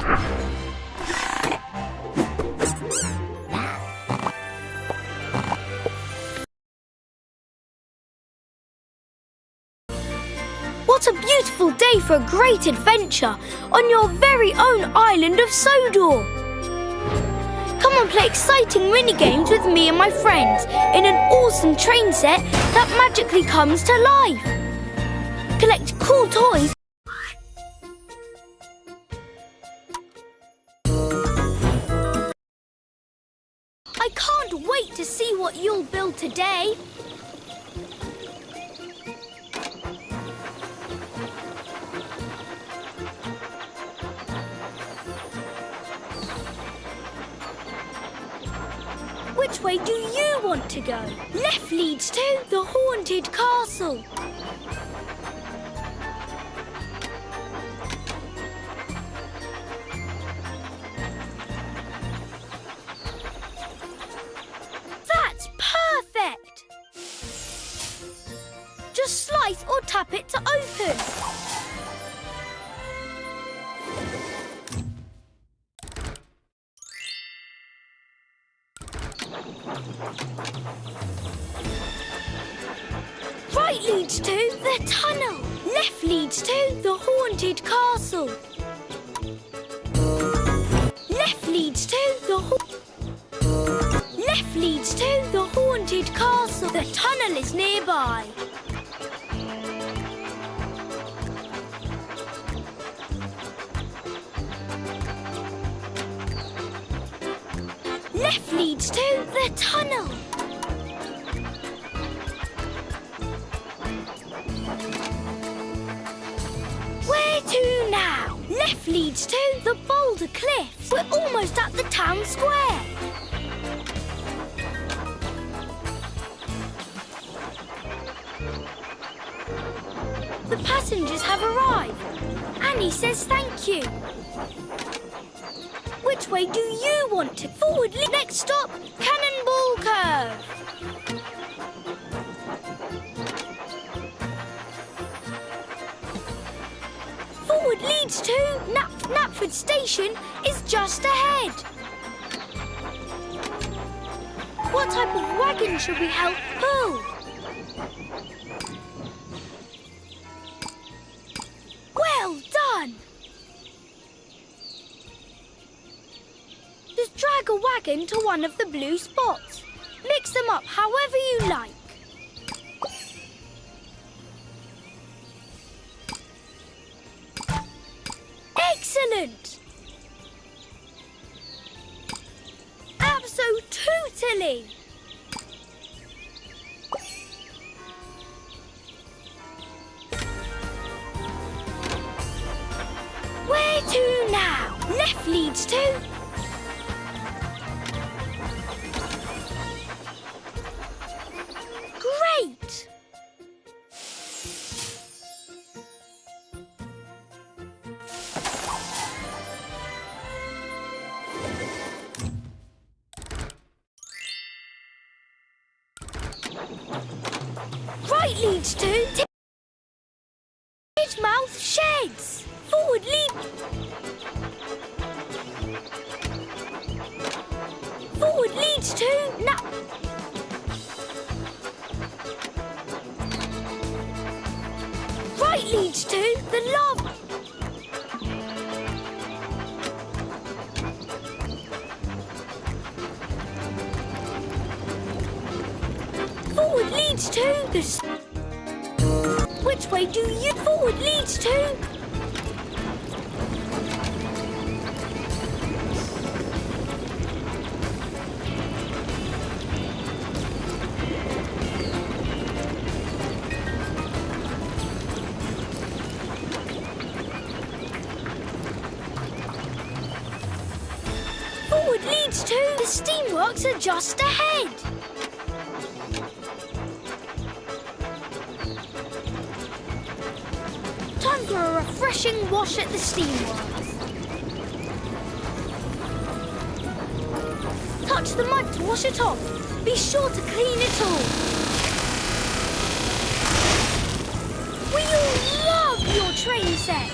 What a beautiful day for a great adventure on your very own island of Sodor! Come and play exciting mini-games with me and my friends in an awesome train set that magically comes to life. Collect cool toys. I can't wait to see what you'll build today. Which way do you want to go? Left leads to the haunted castle. That's perfect! Just slice or tap it to open. Right leads to the tunnel. Left leads to the haunted castle. Left leads to the Left leads to the haunted castle. The tunnel is nearby. Left leads to the tunnel. Where to now? Left leads to the boulder cliffs. We're almost at the town square. The passengers have arrived. Annie says thank you. Which way do you want to? Forward, next stop, Cannonball Curve. Forward leads to Knapford Station is just ahead. What type of wagon should we help pull? Well done! Just drag a wagon to one of the blue spots. Mix them up however you like. Excellent! Abso-tootally! Where to now? Left leads to... Great! Right leads to Titmouth Sheds. Forward lead. Forward leads to Right leads to the lava. Forward leads to the... Which way do you... Forward leads to... Forward leads to... The steamworks are just ahead. Time for a refreshing wash at the steamworks. Touch the mud to wash it off. Be sure to clean it all. We all love your train set.